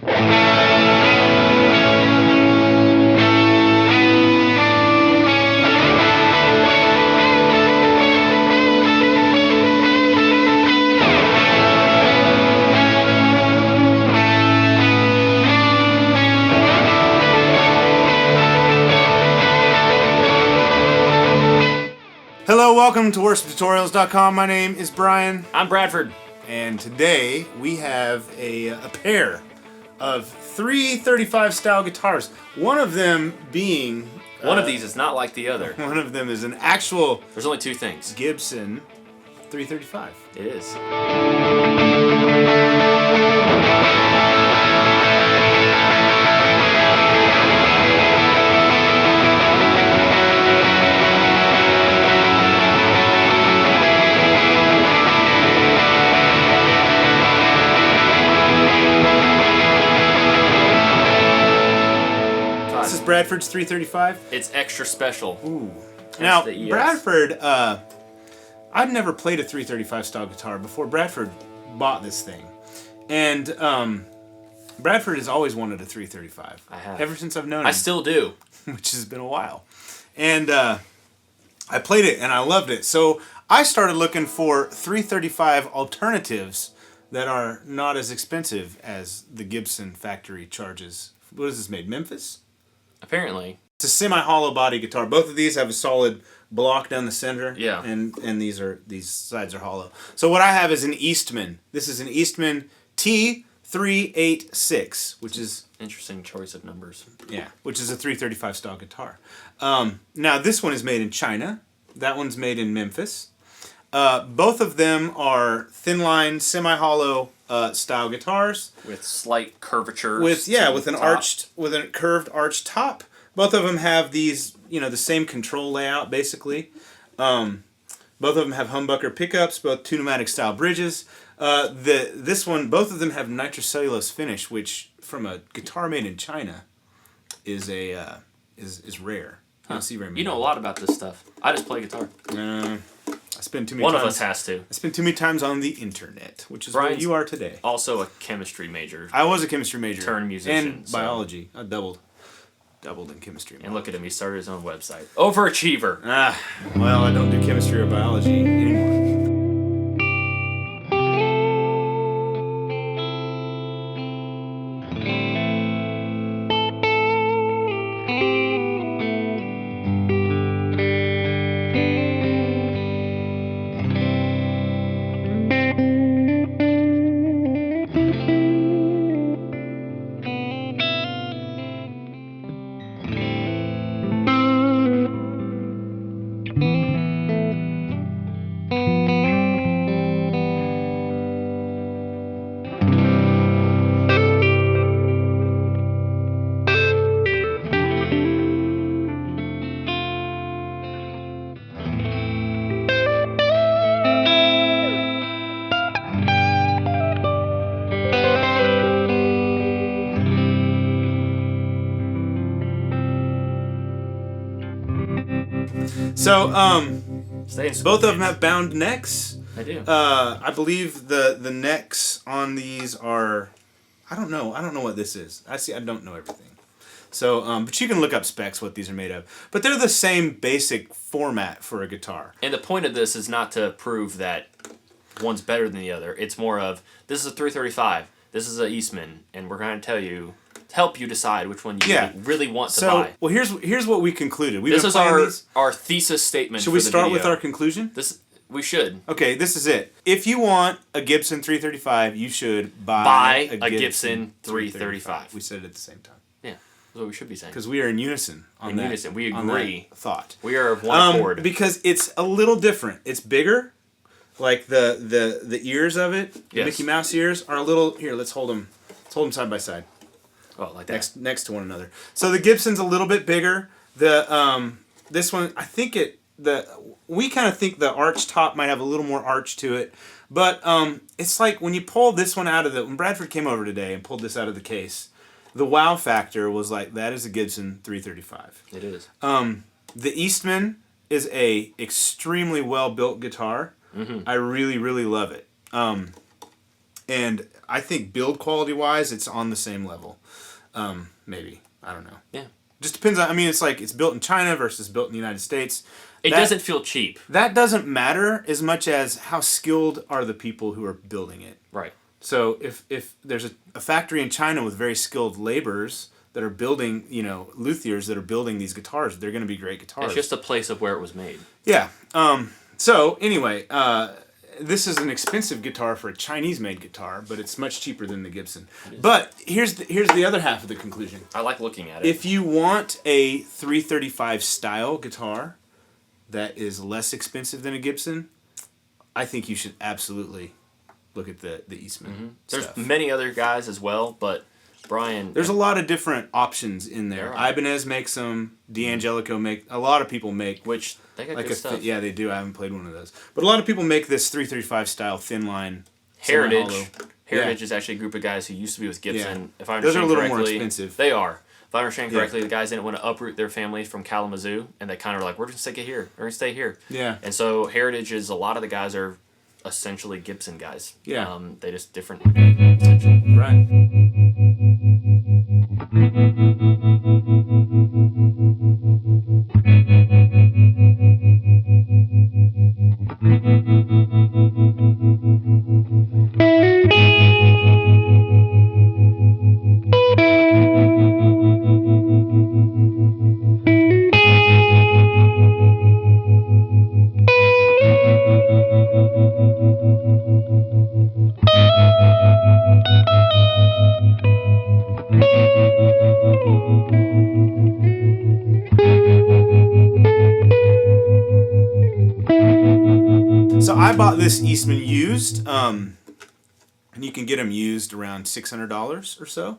Hello, welcome to worstoftutorials.com. My name is Brian. I'm Bradford. And today we have a pair of 335 style guitars. One of them being... One of these is not like the other. One of them is an actual... There's only two things. Gibson 335. It is. This is Bradford's 335. It's extra special. Ooh. That's Now, the ES. Bradford, I'd never played a 335 style guitar before Bradford bought this thing. And Bradford has always wanted a 335. I have. Ever since I've known him. I still do. Which has been a while. And I played it and I loved it. So I started looking for 335 alternatives that are not as expensive as the Gibson factory charges. What is this made? Memphis? Apparently. It's a semi-hollow body guitar. Both of these have a solid block down the center. Yeah. And these sides are hollow. So what I have is an Eastman. This is an Eastman T386, which is... Interesting choice of numbers. Yeah, which is a 335 style guitar. Now this one is made in China. That one's made in Memphis. Both of them are thin line, semi-hollow style guitars With slight curvature. with a curved arched top. Both of them have these, the same control layout basically. Both of them have humbucker pickups, both two pneumatic style bridges. Both of them have nitrocellulose finish, which from a guitar made in China is rare. I don't see very many. You know a lot about this stuff. I just play guitar. I spend too many One times. of us has to. I spend too many times on the internet, which is Brian's where you are today. Also a chemistry major. I was a chemistry major. Turned musician. And biology. I doubled in chemistry. And look at him, he started his own website. Overachiever. Well, I don't do chemistry or biology anymore. So, both of them have bound necks. I do. I believe the necks on these are, I don't know what this is. I don't know everything. So, but you can look up specs what these are made of. But they're the same basic format for a guitar. And the point of this is not to prove that one's better than the other. It's more of, this is a 335, this is a Eastman, and we're going to tell you, help you decide which one you really want to buy. Well, here's what we concluded. This is our thesis statement. Should we start with our conclusion? We should. Okay, this is it. If you want a Gibson 335, you should buy a Gibson 335. We said it at the same time. Yeah, that's what we should be saying. Because we are in unison on that. We agree. Thought. We are of one accord. Because it's a little different. It's bigger. Like the ears of it, the Mickey Mouse ears are a little. Here, let's hold them. Let's hold them side by side. Oh, like that. Next to one another. So the Gibson's a little bit bigger. This one, I think we kind of think the arch top might have a little more arch to it, but it's like when you pull this one out of when Bradford came over today and pulled this out of the case, the wow factor was like, that is a Gibson 335. It is. The Eastman is a extremely well built guitar. Mm-hmm. I really, really love it. And I think build quality wise, it's on the same level. Maybe. I don't know. Yeah. Just depends on, I mean, it's like it's built in China versus built in the United States. It doesn't feel cheap. That doesn't matter as much as how skilled are the people who are building it. Right. So if there's a factory in China with very skilled laborers that are building, luthiers that are building these guitars, they're going to be great guitars. It's just a place of where it was made. Yeah. So anyway, this is an expensive guitar for a Chinese-made guitar, but it's much cheaper than the Gibson. But here's the other half of the conclusion. I like looking at it. If you want a 335 style guitar that is less expensive than a Gibson, I think you should absolutely look at the Eastman stuff. There's many other guys as well, but Brian... There's a lot of different options in there. Ibanez makes them. D'Angelico a lot of people make... Which, they got good stuff. Yeah, they do. I haven't played one of those. But a lot of people make this 335 style thin line. Heritage is actually a group of guys who used to be with Gibson. Yeah. If I understand Those are a little correctly, more expensive. They are. If I understand correctly, the guys didn't want to uproot their family from Kalamazoo, and they kind of were like, we're going to stick it here. We're going to stay here. Yeah. And so Heritage is, a lot of the guys are essentially Gibson guys. Yeah. They just different, essentially. Right. So I bought this Eastman used, and you can get them used around $600 or so,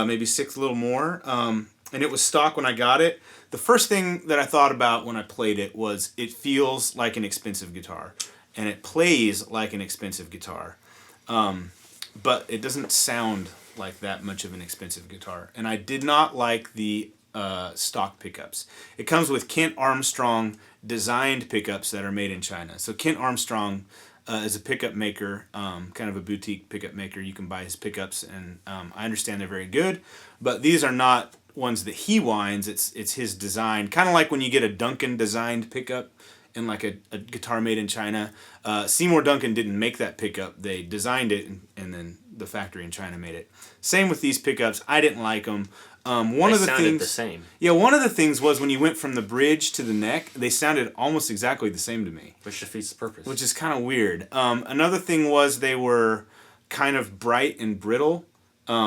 maybe a little more. And it was stock when I got it. The first thing that I thought about when I played it was it feels like an expensive guitar, and it plays like an expensive guitar, but it doesn't sound like that much of an expensive guitar. And I did not like the stock pickups. It comes with Kent Armstrong designed pickups that are made in China. So Kent Armstrong is a pickup maker, kind of a boutique pickup maker. You can buy his pickups, and I understand they're very good, but these are not ones that he winds. It's his design, kind of like when you get a Duncan designed pickup in like a guitar made in China. Seymour Duncan didn't make that pickup. They designed it, and then the factory in China made it. Same with these pickups. I didn't like them. One of the things, the same. Yeah, one of the things was when you went from the bridge to the neck, they sounded almost exactly the same to me. Which defeats the purpose. Which is kind of weird. Another thing was they were kind of bright and brittle, but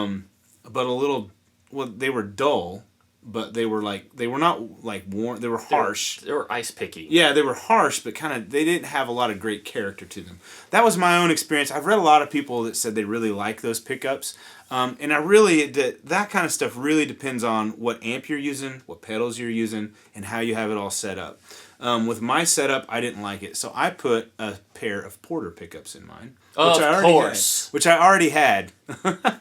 a little. Well, they were dull, but they were not like warm. They were harsh. They were ice picky. Yeah, they were harsh, but they didn't have a lot of great character to them. That was my own experience. I've read a lot of people that said they really like those pickups. And that kind of stuff really depends on what amp you're using, what pedals you're using, and how you have it all set up. With my setup, I didn't like it, so I put a pair of Porter pickups in mine. Which I already had.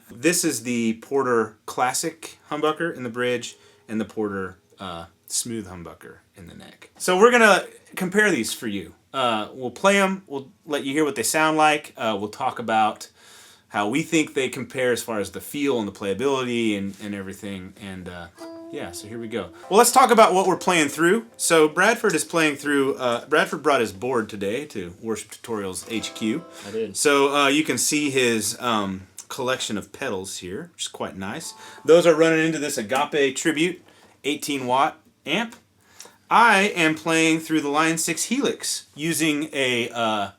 This is the Porter Classic humbucker in the bridge, and the Porter Smooth humbucker in the neck. So we're going to compare these for you. We'll play them, we'll let you hear what they sound like, we'll talk about how we think they compare as far as the feel and the playability and everything. And yeah, so here we go. Well, let's talk about what we're playing through. So Bradford is playing through, Bradford brought his board today to Worship Tutorials HQ. I did. So you can see his collection of pedals here, which is quite nice. Those are running into this Agape Tribute 18-watt amp. I am playing through the Line 6 Helix using a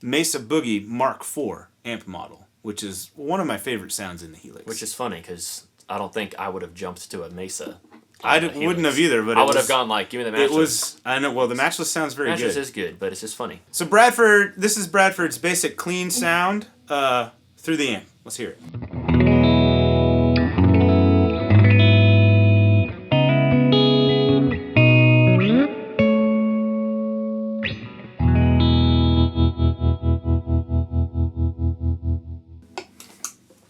Mesa Boogie Mark IV amp model, which is one of my favorite sounds in the Helix. Which is funny, because I don't think I would have jumped to a Mesa. Wouldn't have either, but I would have gone like, give me the Matchless. I know, well, the Matchless sounds very good. Matchless is good, but it's just funny. So this is Bradford's basic clean sound through the amp. Let's hear it.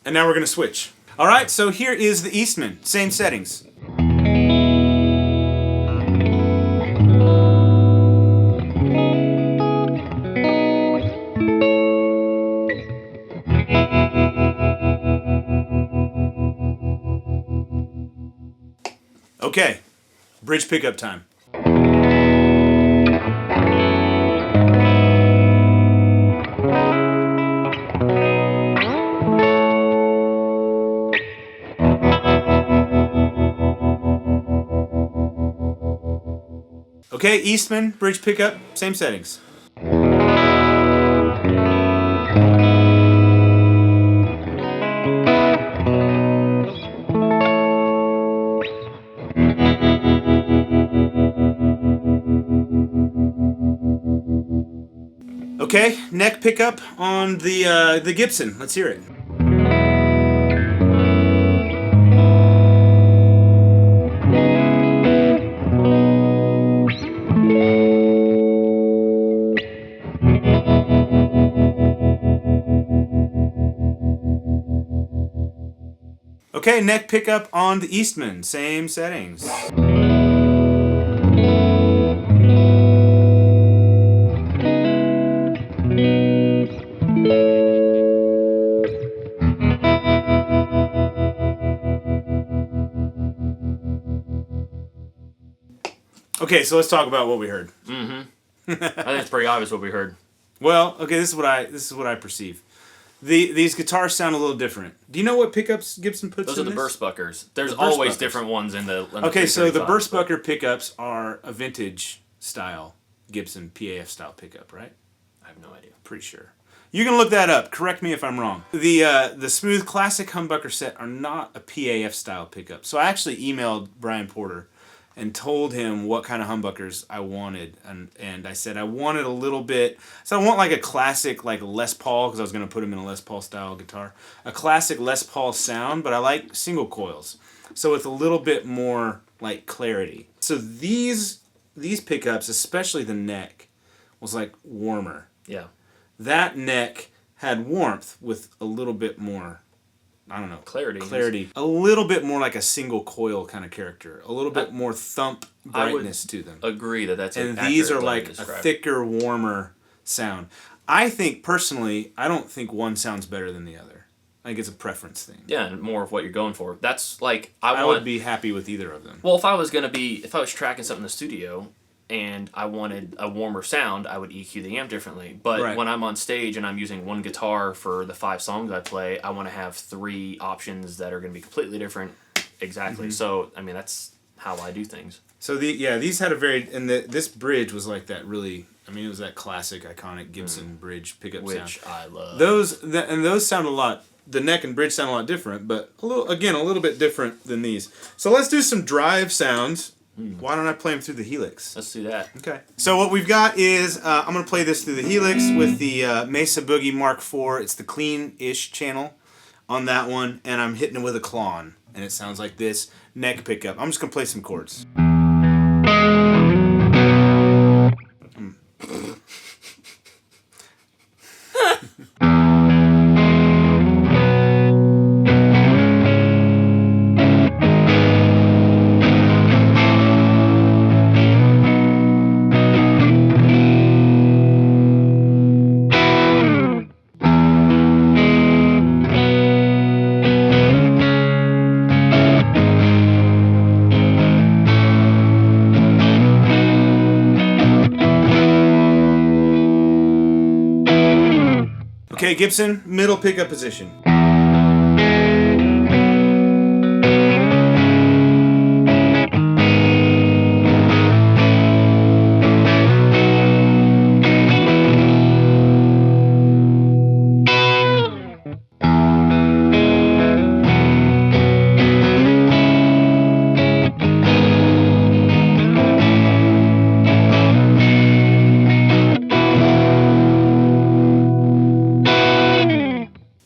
And now we're going to switch. All right, so here is the Eastman. Same settings. Okay, bridge pickup time. Okay, Eastman, bridge pickup, same settings. Okay, neck pickup on the Gibson. Let's hear it. Okay, neck pickup on the Eastman, same settings. Okay, so let's talk about what we heard. I think it's pretty obvious what we heard. Well, okay, this is what I perceive. These guitars sound a little different. Do you know what pickups Gibson puts Those in are the this? Burstbuckers. There's The always Burstbuckers. different ones in the Okay, so the 335, Burstbucker pickups are a vintage style Gibson PAF style pickup, right? I have no idea. Pretty sure. You can look that up. Correct me if I'm wrong. The Smooth Classic Humbucker set are not a PAF style pickup. So I actually emailed Brian Porter and told him what kind of humbuckers I wanted, and I said I wanted a little bit. So I want like a classic like Les Paul, because I was going to put him in a Les Paul style guitar, a classic Les Paul sound, but I like single coils, so with a little bit more like clarity. So these pickups, especially the neck, was like warmer. Yeah. That neck had warmth with a little bit more, I don't know, clarity. A little bit more like a single coil kind of character. A little bit more thump brightness to them. Agree that's and these are like a thicker, warmer sound. I think personally, I don't think one sounds better than the other. I think it's a preference thing. Yeah, and more of what you're going for. That's like I would be happy with either of them. Well, if I was tracking something in the studio and I wanted a warmer sound, I would EQ the amp differently. But when I'm on stage and I'm using one guitar for the 5 songs I play, I want to have 3 options that are going to be completely different. Exactly. So, I mean, that's how I do things. So these had a very, this bridge was like that really, I mean, it was that classic, iconic Gibson bridge pickup sound. Which I love. Those sound a lot, the neck and bridge sound a lot different, but a little bit different than these. So let's do some drive sounds. Why don't I play them through the Helix? Let's do that. Okay. So what we've got is, I'm going to play this through the Helix with the Mesa Boogie Mark IV. It's the clean-ish channel on that one, and I'm hitting it with a Klon. And it sounds like this, neck pickup. I'm just going to play some chords. Okay, Gibson, middle pickup position.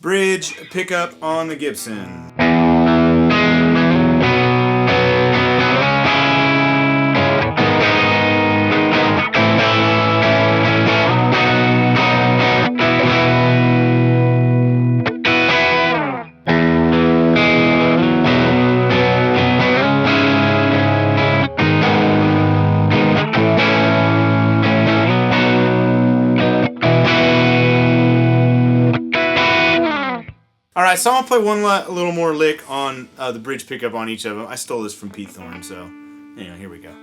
Bridge pickup on the Gibson. All right, so I'm going to play a little more lick on the bridge pickup on each of them. I stole this from Pete Thorne, so anyway, here we go.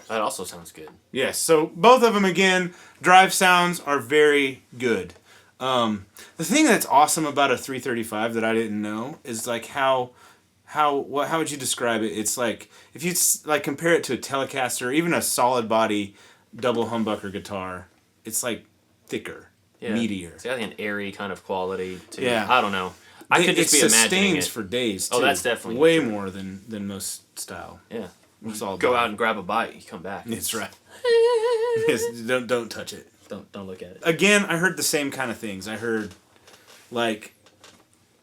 That also sounds good. Yes, so both of them, again, drive sounds are very good. The thing that's awesome about a 335 that I didn't know is like how would you describe it? It's like if you like compare it to a Telecaster, even a solid body double humbucker guitar, it's like thicker, meatier. It's got like an airy kind of quality to it. Yeah. I don't know. I could just be imagining it. Sustains for days too. Oh, that's definitely way true. more than most style. Yeah. Solid Go body. out and grab a bite. You come back. That's right. Yes, don't touch it. Don't look at it. Again, I heard the same kind of things. I heard like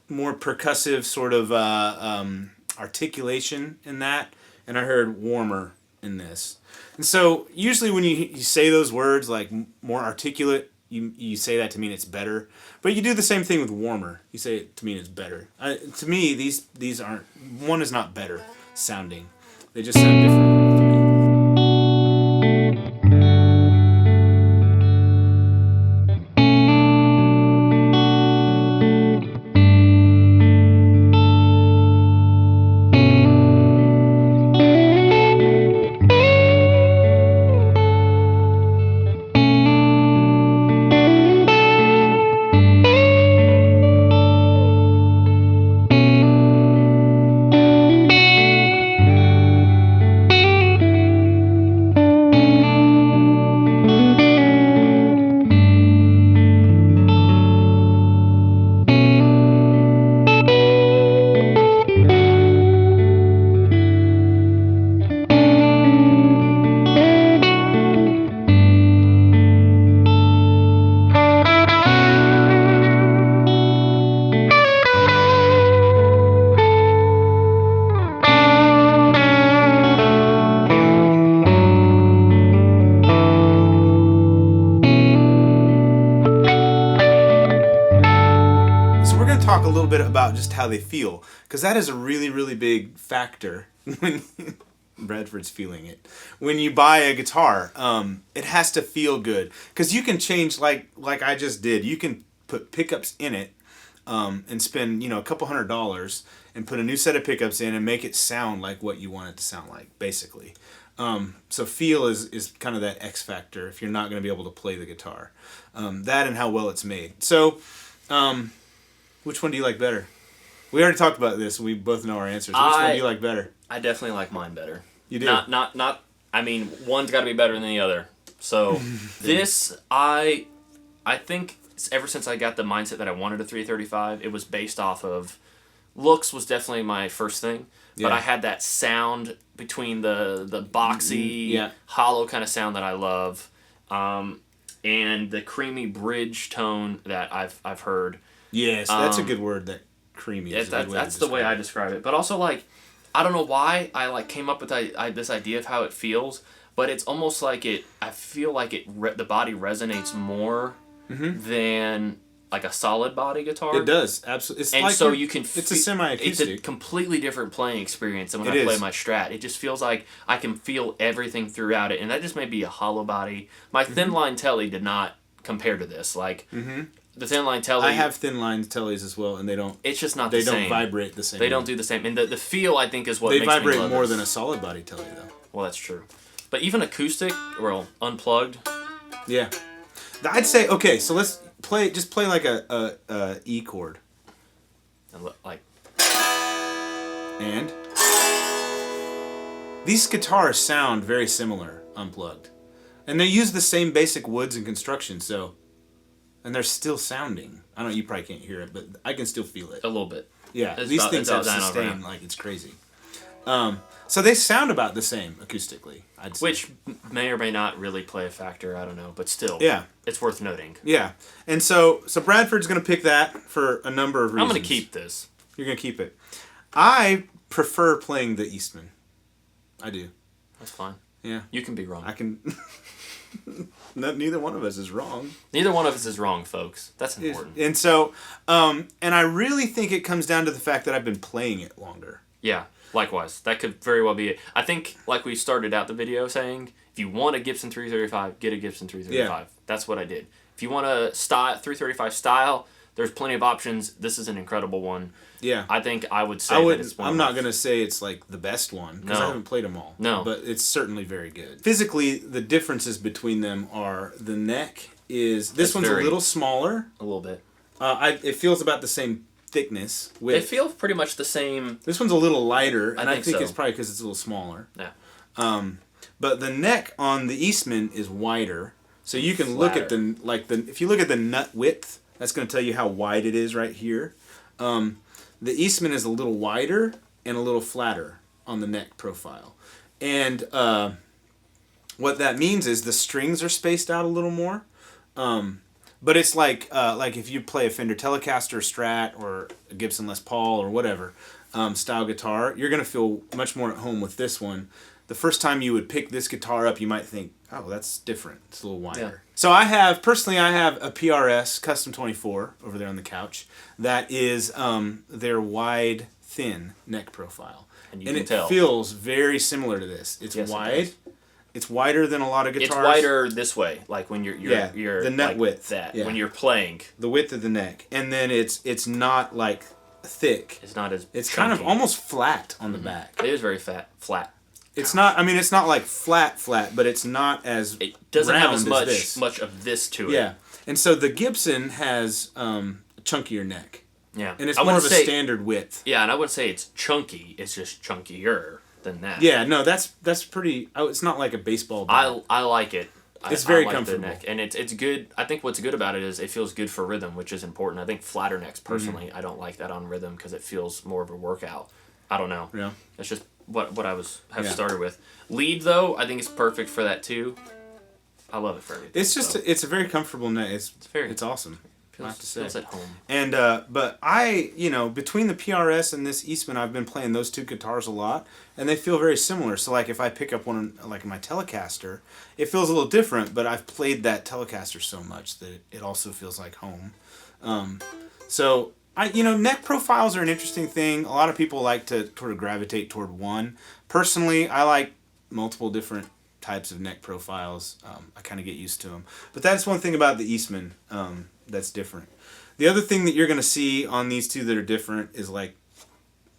more percussive sort of articulation in that, and I heard warmer in this. And so usually when you say those words like more articulate, you say that to mean it's better. But you do the same thing with warmer. You say it to mean it's better. To me, these aren't. One is not better sounding. They just sound different. Talk a little bit about just how they feel, because that is a really, really big factor when Bradford's feeling it. When you buy a guitar, it has to feel good, because you can change like I just did. You can put pickups in it and spend a couple $100 and put a new set of pickups in and make it sound like what you want it to sound like, basically. So feel is kind of that X factor if you're not going to be able to play the guitar. That and how well it's made. So. Which one do you like better? We already talked about this. We both know our answers. Which one do you like better? I definitely like mine better. You do? Not. I mean, one's got to be better than the other. So this, I think ever since I got the mindset that I wanted a 335, it was based off of looks was definitely my first thing. Yeah. But I had that sound between the boxy, hollow kind of sound that I love, and the creamy bridge tone that I've heard. Yes, that's a good word. That creamy. That's the way I describe it. But also, like, I don't know why I came up with this idea of how it feels, but it's almost like I feel like the body resonates more than like a solid body guitar. It does, absolutely. It's and like so you can. It's a semi-acoustic. It's a completely different playing experience than when I play my Strat. It just feels like I can feel everything throughout it, and that just may be a hollow body. My thin line telly did not compare to this. Like. The thin line telly. I have thin line tellies as well, and they don't. It's just not the same. They don't vibrate the same. They don't do the same, and the feel I think is what they makes me vibrate love more this. than a solid body telly, though. Well, that's true, but even acoustic or unplugged. Yeah, I'd say okay. So let's play. Just play like a E chord. And like. And these guitars sound very similar unplugged, and they use the same basic woods and construction. So. And they're still sounding. I don't know, you probably can't hear it, but I can still feel it. A little bit. Yeah, these things have sustain like it's crazy. So they sound about the same acoustically, I'd say. Which may or may not really play a factor, I don't know, but still, yeah, it's worth noting. Yeah, and so Bradford's going to pick that for a number of reasons. I'm going to keep this. You're going to keep it. I prefer playing the Eastman. I do. That's fine. Yeah. You can be wrong. I can... Neither one of us is wrong. Neither one of us is wrong, folks. That's important. And so, and I really think it comes down to the fact that I've been playing it longer. Yeah. Likewise, that could very well be it. I think, like we started out the video saying, if you want a Gibson 335, get a Gibson 335. Yeah. That's what I did. If you want a 335 style, there's plenty of options. This is an incredible one. Yeah. I think I would say that it's one. I'm not going to say it's like the best one, because I haven't played them all. No. But it's certainly very good. Physically, the differences between them are the neck is... This one's a little smaller. A little bit. It feels about the same thickness. They feel pretty much the same. This one's a little lighter, and I think so. It's probably because it's a little smaller. Yeah. But the neck on the Eastman is wider, so you can look at if you look at the nut width, that's going to tell you how wide it is right here. The Eastman is a little wider and a little flatter on the neck profile, and what that means is the strings are spaced out a little more. But it's like if you play a Fender Telecaster Strat or a Gibson Les Paul or whatever style guitar, you're going to feel much more at home with this one. The first time you would pick this guitar up, you might think, oh, that's different. It's a little wider. Yeah. So I have a PRS Custom 24 over there on the couch that is their wide, thin neck profile. And you can tell. It feels very similar to this. It's wide. It's wider than a lot of guitars. It's wider this way, like when you're the neck like width. That when you're playing, the width of the neck, and then it's not like thick. It's not as. It's chunky. kind of almost flat on the back. It is very flat. It's not. I mean, it's not like flat, but it's not as. It doesn't round have as much of this to it. Yeah, and so the Gibson has a chunkier neck. Yeah, and it's more of a standard width. Yeah, and I wouldn't say it's chunky. It's just chunkier than that. Yeah, no, that's pretty. It's not like a baseball bat. I like it. It's very like comfortable. The neck. And it's good. I think what's good about it is it feels good for rhythm, which is important. I think flatter necks, personally, I don't like that on rhythm because it feels more of a workout. I don't know. Yeah. That's just what I started with. Lead, though, I think it's perfect for that, too. I love it for everything. It's just, it's a very comfortable neck. It's awesome. I have to say. Feels at home. And but between the PRS and this Eastman, I've been playing those two guitars a lot, and they feel very similar. So like if I pick up one like my Telecaster, it feels a little different, but I've played that Telecaster so much that it also feels like home. So neck profiles are an interesting thing. A lot of people like to sort of gravitate toward one. Personally, I like multiple different types of neck profiles. I kind of get used to them. But that's one thing about the Eastman that's different. The other thing that you're going to see on these two that are different is like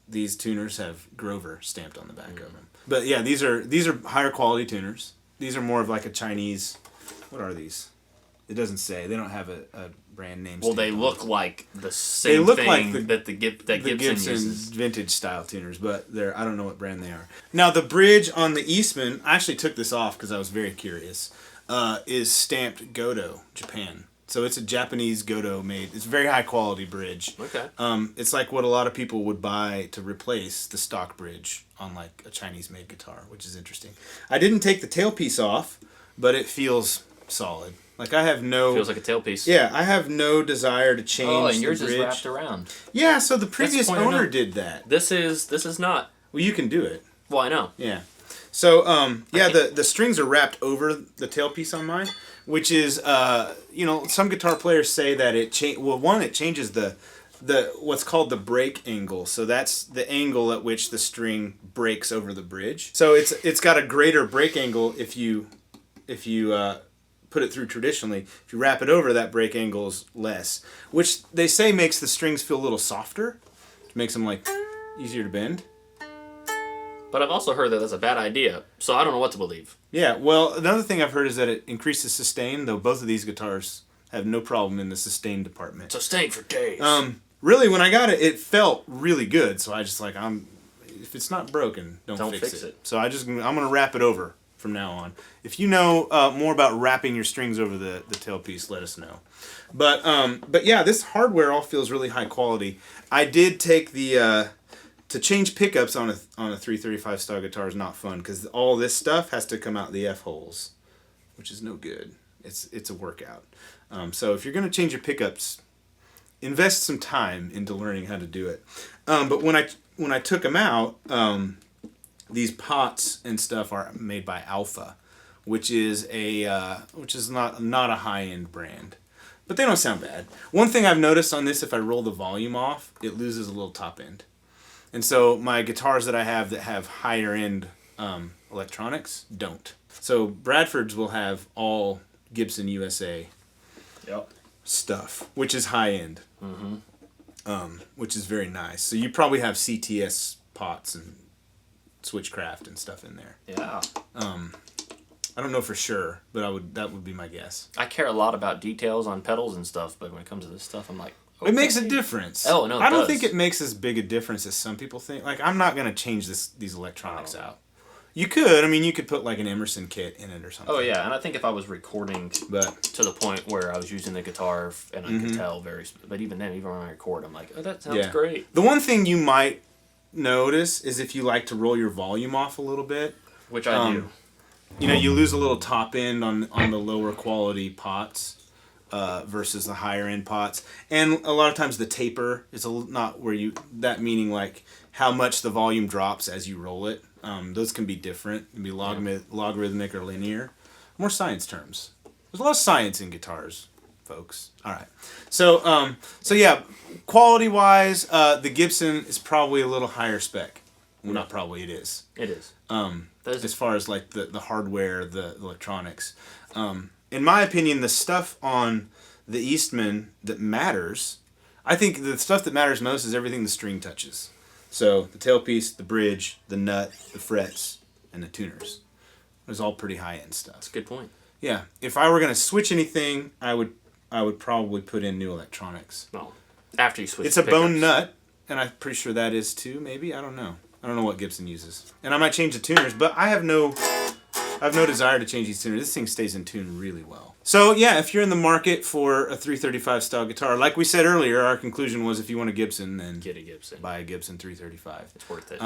these tuners have Grover stamped on the back of them. But yeah, these are higher quality tuners. These are more of like a Chinese. What are these? It doesn't say. They don't have a brand name. Well, they look like the same thing that Gibson uses. Vintage style tuners, but I don't know what brand they are. Now the bridge on the Eastman, I actually took this off because I was very curious, is stamped Godo, Japan. So it's a Japanese Godo made. It's a very high quality bridge. Okay. It's like what a lot of people would buy to replace the stock bridge on like a Chinese made guitar, which is interesting. I didn't take the tailpiece off, but it feels solid. Like I have no... Feels like a tailpiece. Yeah, I have no desire to change the bridge. Oh, and yours is wrapped around. Yeah, so the previous owner did that. This is not. Well, you can do it. Well, I know. Yeah. So, the strings are wrapped over the tailpiece on mine, which is, some guitar players say that it changes the what's called the break angle. So that's the angle at which the string breaks over the bridge. So it's got a greater break angle if you put it through traditionally. If you wrap it over, that break angle is less, which they say makes the strings feel a little softer, which makes them like easier to bend. But I've also heard that that's a bad idea, so I don't know what to believe. Yeah, well, another thing I've heard is that it increases sustain, though both of these guitars have no problem in the sustain department. Sustain for days. Really, when I got it, it felt really good, so I just like, if it's not broken, don't fix it. So I'm going to wrap it over from now on. If you know more about wrapping your strings over the tailpiece, let us know. But yeah, this hardware all feels really high quality. I did take the to change pickups on a 335 style guitar is not fun because all this stuff has to come out the F holes, which is no good. It's a workout. So if you're going to change your pickups, invest some time into learning how to do it. But when I took them out, these pots and stuff are made by Alpha, which is not a high end brand, but they don't sound bad. One thing I've noticed on this, if I roll the volume off, it loses a little top end, and so my guitars that I have that have higher end electronics don't. So Bradford's will have all Gibson USA stuff, which is high end, which is very nice. So you probably have CTS pots and Switchcraft and stuff in there. Yeah. I don't know for sure, but that would be my guess. I care a lot about details on pedals and stuff, but when it comes to this stuff, I'm like, okay. It makes a difference. Oh no, I don't think it makes as big a difference as some people think. Like, I'm not gonna change these electronics out. You could. I mean, you could put like an Emerson kit in it or something. Oh yeah, and I think if I was recording to the point where I was using the guitar and I could tell but even then, even when I record, I'm like, oh, that sounds great. The one thing you might notice is if you like to roll your volume off a little bit, which I do. You know, you lose a little top end on the lower quality pots versus the higher end pots, and a lot of times the taper is not where that meaning like how much the volume drops as you roll it. Those can be different. It can be logarithmic or linear. More science terms. There's a lot of science in guitars, folks. All right. So yeah, quality wise, the Gibson is probably a little higher spec. Well, not probably, it is. It is. As far as like the hardware, the electronics. In my opinion, the stuff on the Eastman that matters, I think the stuff that matters most is everything the string touches. So the tailpiece, the bridge, the nut, the frets, and the tuners. It's all pretty high-end stuff. That's a good point. Yeah. If I were going to switch anything, I would probably put in new electronics. Well, after you switch it's a bone nut, and I'm pretty sure that is too, maybe. I don't know. I don't know what Gibson uses. And I might change the tuners, but I have no desire to change these tuners. This thing stays in tune really well. So yeah, if you're in the market for a 335 style guitar, like we said earlier, our conclusion was if you want a Gibson, then get a Gibson. Buy a Gibson 335. It's worth it.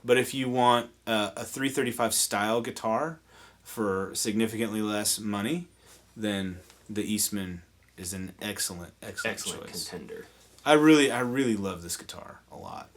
But if you want a 335 style guitar for significantly less money, then the Eastman is an excellent choice. Contender. I really love this guitar a lot.